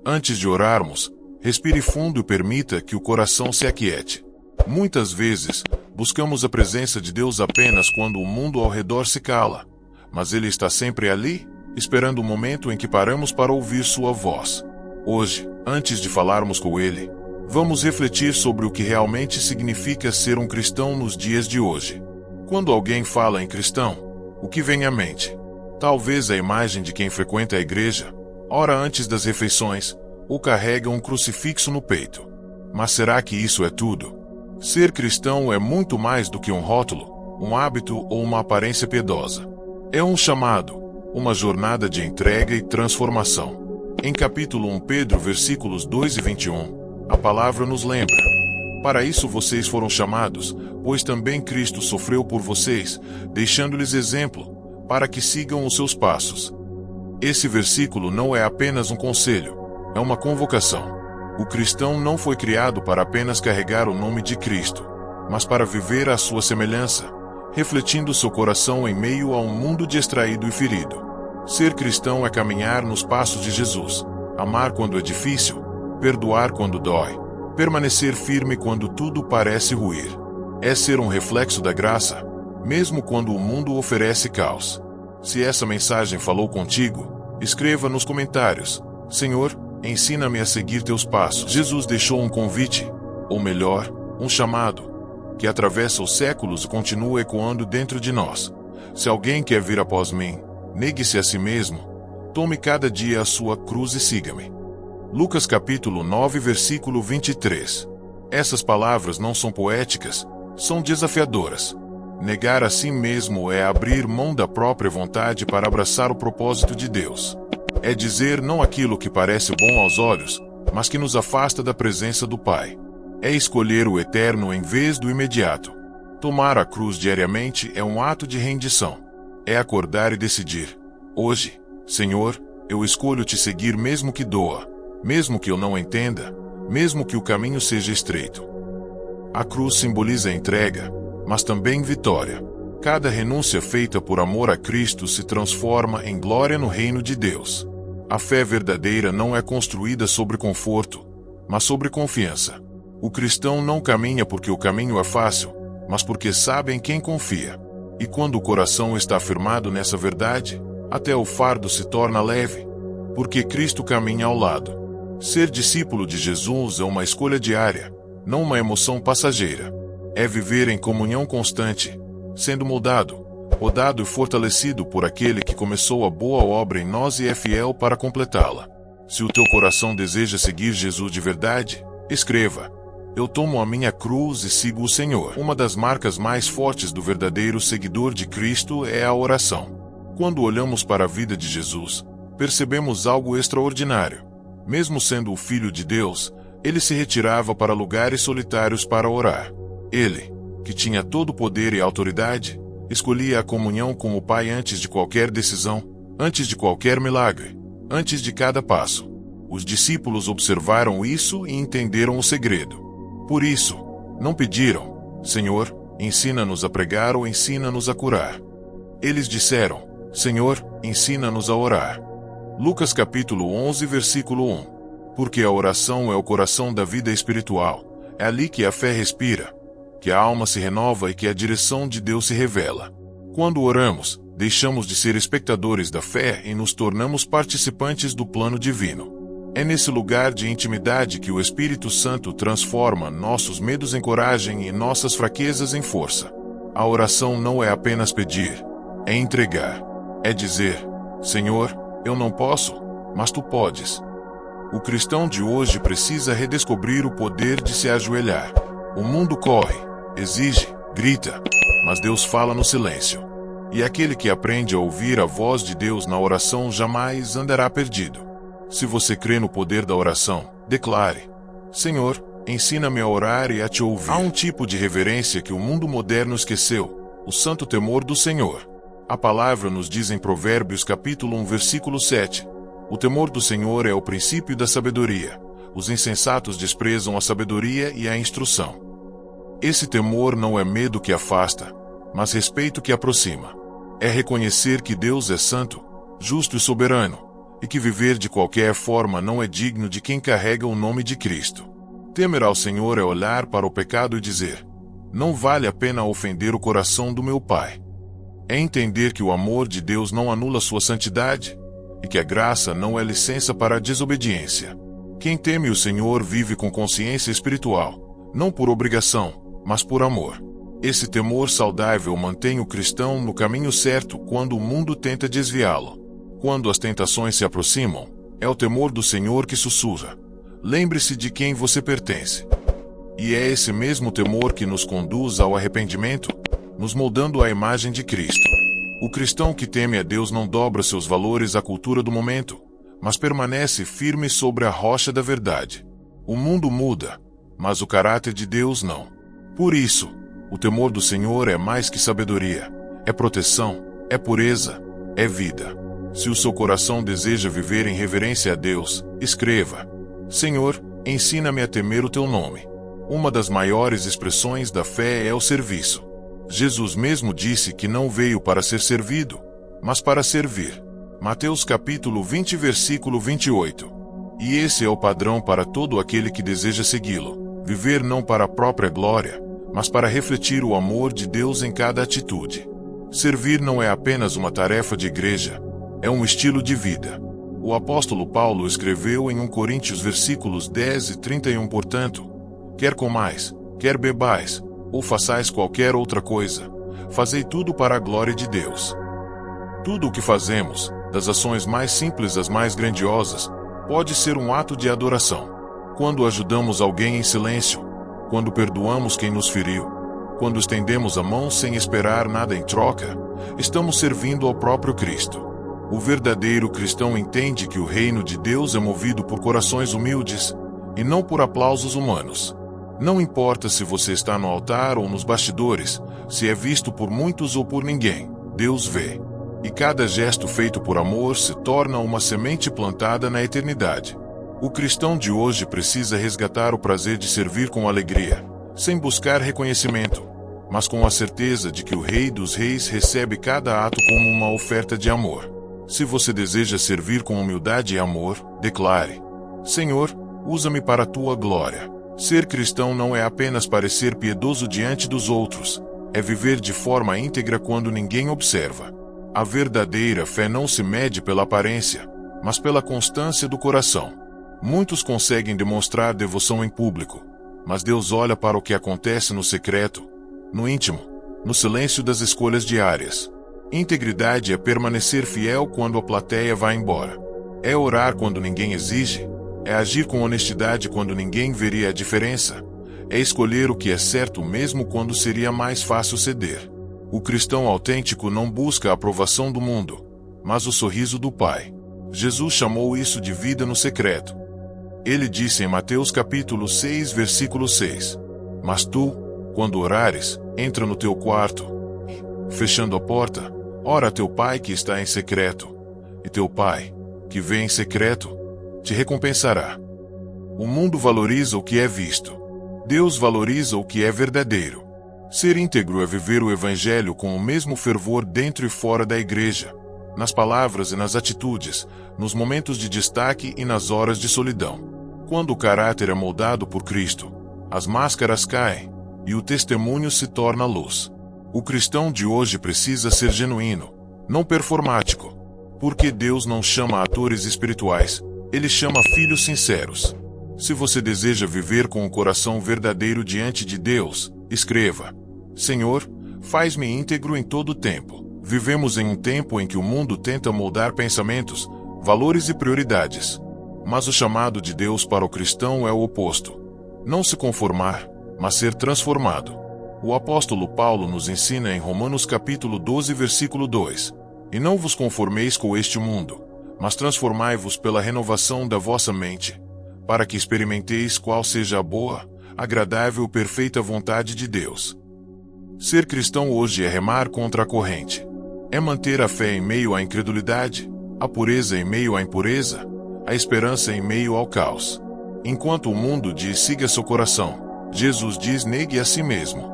Antes de orarmos, respire fundo e permita que o coração se aquiete. Muitas vezes, buscamos a presença de Deus apenas quando o mundo ao redor se cala, mas Ele está sempre ali, esperando o momento em que paramos para ouvir sua voz. Hoje, antes de falarmos com Ele, vamos refletir sobre o que realmente significa ser um cristão nos dias de hoje. Quando alguém fala em cristão, o que vem à mente? Talvez a imagem de quem frequenta a igreja, ora antes das refeições, ou carrega um crucifixo no peito. Mas será que isso é tudo? Ser cristão é muito mais do que um rótulo, um hábito ou uma aparência piedosa. É um chamado, uma jornada de entrega e transformação. Em capítulo 1 Pedro, versículos 2 e 21, a palavra nos lembra: para isso vocês foram chamados, pois também Cristo sofreu por vocês, deixando-lhes exemplo, para que sigam os seus passos. Esse versículo não é apenas um conselho, é uma convocação. O cristão não foi criado para apenas carregar o nome de Cristo, mas para viver à sua semelhança, refletindo seu coração em meio a um mundo distraído e ferido. Ser cristão é caminhar nos passos de Jesus, amar quando é difícil, perdoar quando dói, permanecer firme quando tudo parece ruir. É ser um reflexo da graça, mesmo quando o mundo oferece caos. Se essa mensagem falou contigo, escreva nos comentários: Senhor, ensina-me a seguir teus passos. Jesus deixou um convite, ou melhor, um chamado, que atravessa os séculos e continua ecoando dentro de nós. Se alguém quer vir após mim, negue-se a si mesmo, tome cada dia a sua cruz e siga-me. Lucas capítulo 9, versículo 23. Essas palavras não são poéticas, são desafiadoras. Negar a si mesmo é abrir mão da própria vontade para abraçar o propósito de Deus. É dizer não aquilo que parece bom aos olhos, mas que nos afasta da presença do Pai. É escolher o eterno em vez do imediato. Tomar a cruz diariamente é um ato de rendição. É acordar e decidir: hoje, Senhor, eu escolho te seguir mesmo que doa, mesmo que eu não entenda, mesmo que o caminho seja estreito. A cruz simboliza entrega, mas também vitória. Cada renúncia feita por amor a Cristo se transforma em glória no reino de Deus. A fé verdadeira não é construída sobre conforto, mas sobre confiança. O cristão não caminha porque o caminho é fácil, mas porque sabe em quem confia. E quando o coração está firmado nessa verdade, até o fardo se torna leve, porque Cristo caminha ao lado. Ser discípulo de Jesus é uma escolha diária, não uma emoção passageira. É viver em comunhão constante, sendo moldado, podado e fortalecido por aquele que começou a boa obra em nós e é fiel para completá-la. Se o teu coração deseja seguir Jesus de verdade, escreva: eu tomo a minha cruz e sigo o Senhor. Uma das marcas mais fortes do verdadeiro seguidor de Cristo é a oração. Quando olhamos para a vida de Jesus, percebemos algo extraordinário. Mesmo sendo o Filho de Deus, ele se retirava para lugares solitários para orar. Ele, que tinha todo o poder e autoridade, escolhia a comunhão com o Pai antes de qualquer decisão, antes de qualquer milagre, antes de cada passo. Os discípulos observaram isso e entenderam o segredo. Por isso, não pediram: Senhor, ensina-nos a pregar ou ensina-nos a curar. Eles disseram: Senhor, ensina-nos a orar. Lucas capítulo 11, versículo 1. Porque a oração é o coração da vida espiritual. É ali que a fé respira, que a alma se renova e que a direção de Deus se revela. Quando oramos, deixamos de ser espectadores da fé e nos tornamos participantes do plano divino. É nesse lugar de intimidade que o Espírito Santo transforma nossos medos em coragem e nossas fraquezas em força. A oração não é apenas pedir, é entregar. É dizer: Senhor, eu não posso, mas Tu podes. O cristão de hoje precisa redescobrir o poder de se ajoelhar. O mundo corre, exige, grita, mas Deus fala no silêncio. E aquele que aprende a ouvir a voz de Deus na oração jamais andará perdido. Se você crê no poder da oração, declare: Senhor, ensina-me a orar e a Te ouvir. Há um tipo de reverência que o mundo moderno esqueceu: o santo temor do Senhor. A palavra nos diz em Provérbios capítulo 1, versículo 7: o temor do Senhor é o princípio da sabedoria. Os insensatos desprezam a sabedoria e a instrução. Esse temor não é medo que afasta, mas respeito que aproxima. É reconhecer que Deus é santo, justo e soberano, e que viver de qualquer forma não é digno de quem carrega o nome de Cristo. Temer ao Senhor é olhar para o pecado e dizer: não vale a pena ofender o coração do meu Pai. É entender que o amor de Deus não anula sua santidade, e que a graça não é licença para a desobediência. Quem teme o Senhor vive com consciência espiritual, não por obrigação, mas por amor. Esse temor saudável mantém o cristão no caminho certo quando o mundo tenta desviá-lo. Quando as tentações se aproximam, é o temor do Senhor que sussurra: lembre-se de quem você pertence. E é esse mesmo temor que nos conduz ao arrependimento, nos moldando à imagem de Cristo. O cristão que teme a Deus não dobra seus valores à cultura do momento, mas permanece firme sobre a rocha da verdade. O mundo muda, mas o caráter de Deus não. Por isso, o temor do Senhor é mais que sabedoria, é proteção, é pureza, é vida. Se o seu coração deseja viver em reverência a Deus, escreva: Senhor, ensina-me a temer o teu nome. Uma das maiores expressões da fé é o serviço. Jesus mesmo disse que não veio para ser servido, mas para servir. Mateus capítulo 20, versículo 28. E esse é o padrão para todo aquele que deseja segui-lo: viver não para a própria glória, mas para refletir o amor de Deus em cada atitude. Servir não é apenas uma tarefa de igreja, é um estilo de vida. O apóstolo Paulo escreveu em 1 Coríntios versículos 10 e 31, portanto, quer comais, quer bebais, ou façais qualquer outra coisa, fazei tudo para a glória de Deus. Tudo o que fazemos, das ações mais simples às mais grandiosas, pode ser um ato de adoração. Quando ajudamos alguém em silêncio, quando perdoamos quem nos feriu, quando estendemos a mão sem esperar nada em troca, estamos servindo ao próprio Cristo. O verdadeiro cristão entende que o reino de Deus é movido por corações humildes, e não por aplausos humanos. Não importa se você está no altar ou nos bastidores, se é visto por muitos ou por ninguém, Deus vê. E cada gesto feito por amor se torna uma semente plantada na eternidade. O cristão de hoje precisa resgatar o prazer de servir com alegria, sem buscar reconhecimento, mas com a certeza de que o Rei dos Reis recebe cada ato como uma oferta de amor. Se você deseja servir com humildade e amor, declare: Senhor, usa-me para a tua glória. Ser cristão não é apenas parecer piedoso diante dos outros, é viver de forma íntegra quando ninguém observa. A verdadeira fé não se mede pela aparência, mas pela constância do coração. Muitos conseguem demonstrar devoção em público, mas Deus olha para o que acontece no secreto, no íntimo, no silêncio das escolhas diárias. Integridade é permanecer fiel quando a plateia vai embora. É orar quando ninguém exige, é agir com honestidade quando ninguém veria a diferença, é escolher o que é certo mesmo quando seria mais fácil ceder. O cristão autêntico não busca a aprovação do mundo, mas o sorriso do Pai. Jesus chamou isso de vida no secreto. Ele disse em Mateus capítulo 6, versículo 6: Mas tu, quando orares, entra no teu quarto, e, fechando a porta, ora a teu Pai que está em secreto, e teu Pai, que vê em secreto, te recompensará. O mundo valoriza o que é visto. Deus valoriza o que é verdadeiro. Ser íntegro é viver o Evangelho com o mesmo fervor dentro e fora da igreja, nas palavras e nas atitudes, nos momentos de destaque e nas horas de solidão. Quando o caráter é moldado por Cristo, as máscaras caem, e o testemunho se torna luz. O cristão de hoje precisa ser genuíno, não performático, porque Deus não chama atores espirituais, Ele chama filhos sinceros. Se você deseja viver com o coração verdadeiro diante de Deus, escreva: Senhor, faz-me íntegro em todo o tempo. Vivemos em um tempo em que o mundo tenta moldar pensamentos, valores e prioridades. Mas o chamado de Deus para o cristão é o oposto. Não se conformar, mas ser transformado. O apóstolo Paulo nos ensina em Romanos capítulo 12, versículo 2: E não vos conformeis com este mundo, mas transformai-vos pela renovação da vossa mente, para que experimenteis qual seja a boa, agradável e perfeita vontade de Deus. Ser cristão hoje é remar contra a corrente. É manter a fé em meio à incredulidade, a pureza em meio à impureza, a esperança em meio ao caos. Enquanto o mundo diz siga seu coração, Jesus diz negue a si mesmo.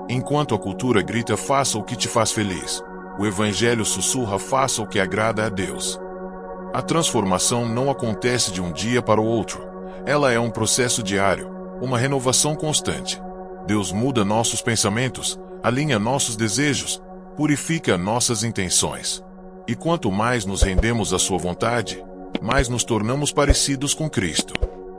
Enquanto a cultura grita faça o que te faz feliz, o Evangelho sussurra faça o que agrada a Deus. A transformação não acontece de um dia para o outro. Ela é um processo diário, uma renovação constante. Deus muda nossos pensamentos, alinha nossos desejos, purifica nossas intenções. E quanto mais nos rendemos à sua vontade, mais nos tornamos parecidos com Cristo.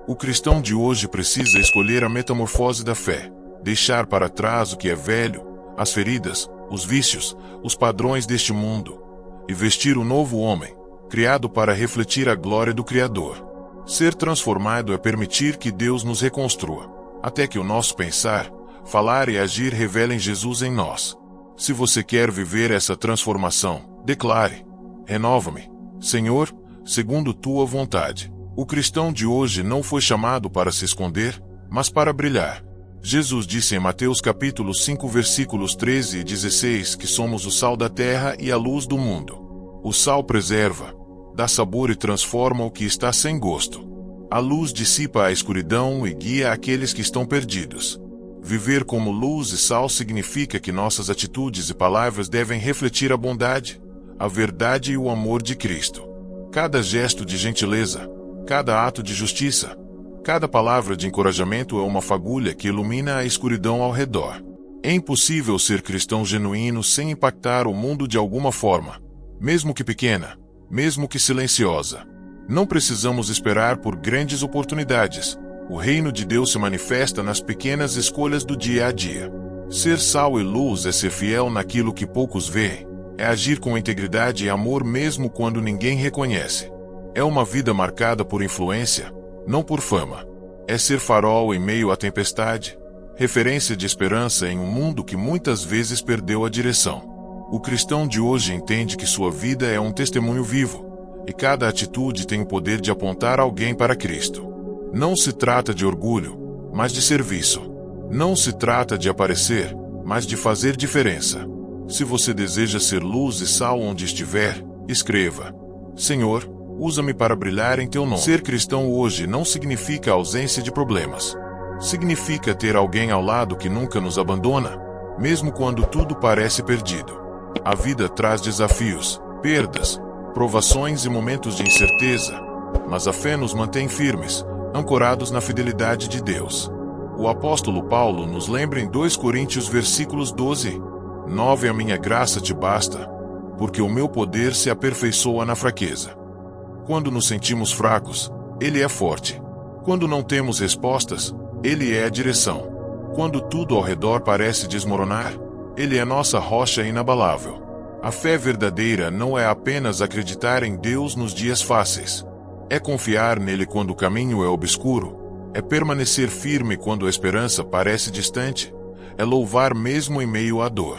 O cristão de hoje precisa escolher a metamorfose da fé, deixar para trás o que é velho, as feridas, os vícios, os padrões deste mundo, e vestir o novo homem, criado para refletir a glória do Criador. Ser transformado é permitir que Deus nos reconstrua, até que o nosso pensar, falar e agir revelem Jesus em nós. Se você quer viver essa transformação, declare: renova-me, Senhor, segundo tua vontade. O cristão de hoje não foi chamado para se esconder, mas para brilhar. Jesus disse em Mateus capítulo 5 versículos 13 e 16 que somos o sal da terra e a luz do mundo. O sal preserva, dá sabor e transforma o que está sem gosto. A luz dissipa a escuridão e guia aqueles que estão perdidos. Viver como luz e sal significa que nossas atitudes e palavras devem refletir a bondade, a verdade e o amor de Cristo. Cada gesto de gentileza, cada ato de justiça, cada palavra de encorajamento é uma fagulha que ilumina a escuridão ao redor. É impossível ser cristão genuíno sem impactar o mundo de alguma forma, mesmo que pequena, mesmo que silenciosa. Não precisamos esperar por grandes oportunidades. O reino de Deus se manifesta nas pequenas escolhas do dia a dia. Ser sal e luz é ser fiel naquilo que poucos veem. É agir com integridade e amor mesmo quando ninguém reconhece. É uma vida marcada por influência, não por fama. É ser farol em meio à tempestade, referência de esperança em um mundo que muitas vezes perdeu a direção. O cristão de hoje entende que sua vida é um testemunho vivo, e cada atitude tem o poder de apontar alguém para Cristo. Não se trata de orgulho, mas de serviço. Não se trata de aparecer, mas de fazer diferença. Se você deseja ser luz e sal onde estiver, escreva: Senhor, usa-me para brilhar em teu nome. Ser cristão hoje não significa ausência de problemas. Significa ter alguém ao lado que nunca nos abandona, mesmo quando tudo parece perdido. A vida traz desafios, perdas, provações e momentos de incerteza, mas a fé nos mantém firmes, ancorados na fidelidade de Deus. O apóstolo Paulo nos lembra em 2 Coríntios versículos 12:9: A minha graça te basta, porque o meu poder se aperfeiçoa na fraqueza. Quando nos sentimos fracos, Ele é forte. Quando não temos respostas, Ele é a direção. Quando tudo ao redor parece desmoronar, Ele é nossa rocha inabalável. A fé verdadeira não é apenas acreditar em Deus nos dias fáceis. É confiar nele quando o caminho é obscuro. É permanecer firme quando a esperança parece distante. É louvar mesmo em meio à dor.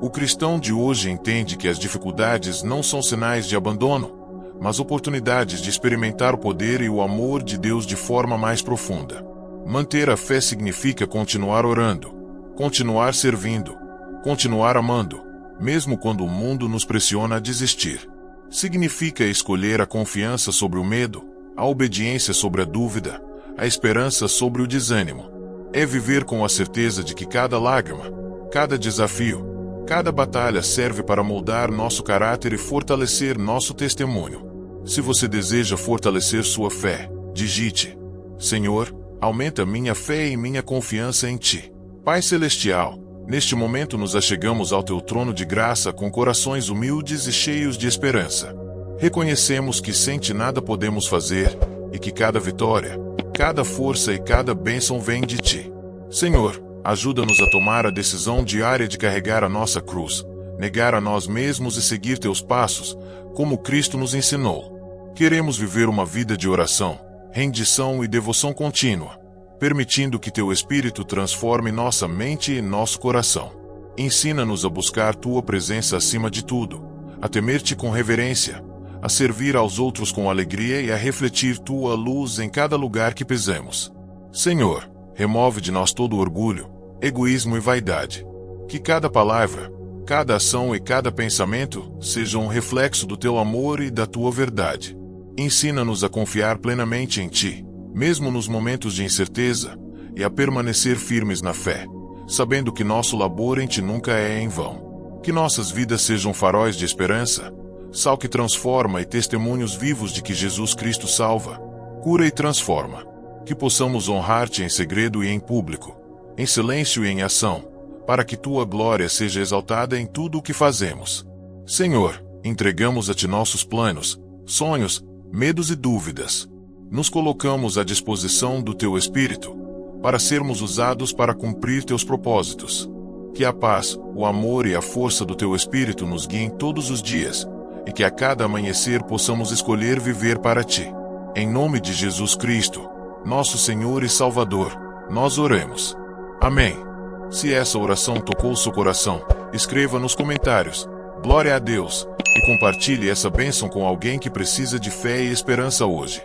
O cristão de hoje entende que as dificuldades não são sinais de abandono, mas oportunidades de experimentar o poder e o amor de Deus de forma mais profunda. Manter a fé significa continuar orando, continuar servindo, continuar amando, mesmo quando o mundo nos pressiona a desistir. Significa escolher a confiança sobre o medo, a obediência sobre a dúvida, a esperança sobre o desânimo. É viver com a certeza de que cada lágrima, cada desafio, cada batalha serve para moldar nosso caráter e fortalecer nosso testemunho. Se você deseja fortalecer sua fé, digite: Senhor, aumenta minha fé e minha confiança em Ti. Pai Celestial, neste momento nos achegamos ao Teu trono de graça com corações humildes e cheios de esperança. Reconhecemos que sem Ti nada podemos fazer, e que cada vitória, cada força e cada bênção vem de Ti. Senhor, ajuda-nos a tomar a decisão diária de carregar a nossa cruz, negar a nós mesmos e seguir Teus passos, como Cristo nos ensinou. Queremos viver uma vida de oração, rendição e devoção contínua, permitindo que Teu Espírito transforme nossa mente e nosso coração. Ensina-nos a buscar Tua presença acima de tudo, a temer-Te com reverência, a servir aos outros com alegria e a refletir Tua luz em cada lugar que pisemos. Senhor, remove de nós todo orgulho, egoísmo e vaidade. Que cada palavra, cada ação e cada pensamento sejam um reflexo do Teu amor e da Tua verdade. Ensina-nos a confiar plenamente em Ti, mesmo nos momentos de incerteza, e a permanecer firmes na fé, sabendo que nosso labor em Ti nunca é em vão. Que nossas vidas sejam faróis de esperança, sal que transforma e testemunhos vivos de que Jesus Cristo salva, cura e transforma. Que possamos honrar-te em segredo e em público, em silêncio e em ação, para que tua glória seja exaltada em tudo o que fazemos. Senhor, entregamos a ti nossos planos, sonhos, medos e dúvidas. Nos colocamos à disposição do teu Espírito, para sermos usados para cumprir teus propósitos. Que a paz, o amor e a força do teu Espírito nos guiem todos os dias, e que a cada amanhecer possamos escolher viver para ti. Em nome de Jesus Cristo, nosso Senhor e Salvador, nós oremos. Amém. Se essa oração tocou seu coração, escreva nos comentários, glória a Deus, e compartilhe essa bênção com alguém que precisa de fé e esperança hoje.